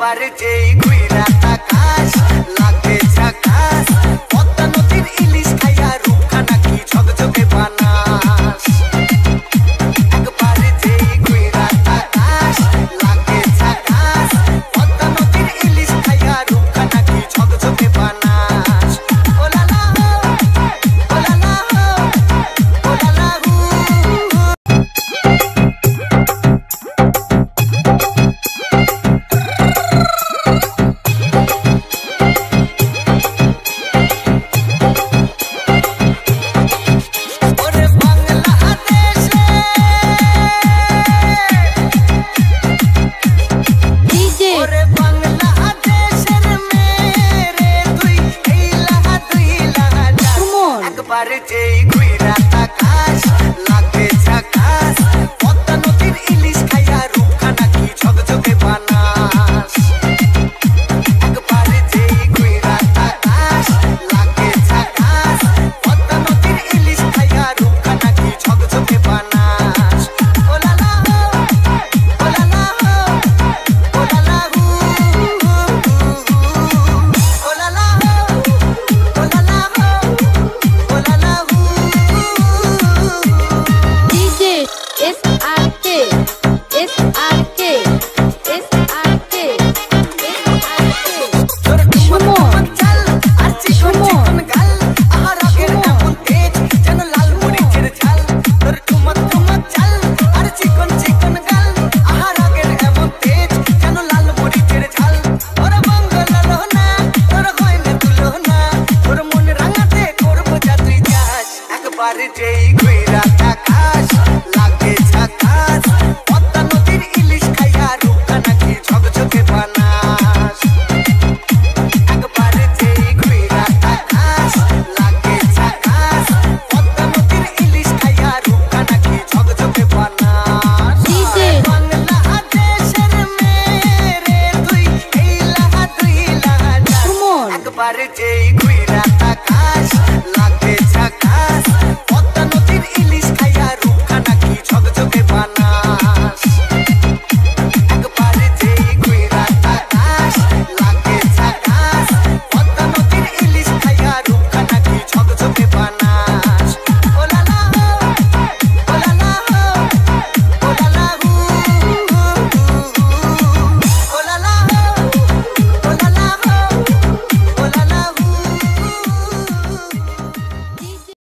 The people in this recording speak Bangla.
একবার যেই ঘুইরা তাকাস লাগে ঝাকাস পদ্মা নদীর ইলিশ খাইয়া রূপখানা কি ঝকঝকে বানাস একবার যেই ঘুইরা তাকাস লাগে ঝাকাস পদ্মা নদীর ইলিশ খাইয়া রূপখানা কি ঝকঝকে বানাস ওলালা ওলালা ওলালা যেই ঘুইরা তাকাস লাগে ঝাকাস পদ্মা নদীর ইলিশ খাইয়া রূপখানা কি ঝকঝকে বানাস একবার যেই ঘুইরা তাকাস লাগে ঝাকাস পদ্মা নদীর ইলিশ খাইয়া রূপখানা কি ঝকঝকে বানাস ওলালা ওলালা ওলালা ওলালা যেই ঘুইরা তাকাস লাগে ঝাকাস পদ্মা নদীর ইলিশ খাইয়া রূপখানা কি ঝকঝকে বানাস একবার যেই ঘুইরা তাকাস লাগে ঝাকাস পদ্মা নদীর ইলিশ খাইয়া রূপখানা কি ঝকঝকে বানাস বাংলাদেশের মেয়ে রে তুই এই লাহা একবার যেই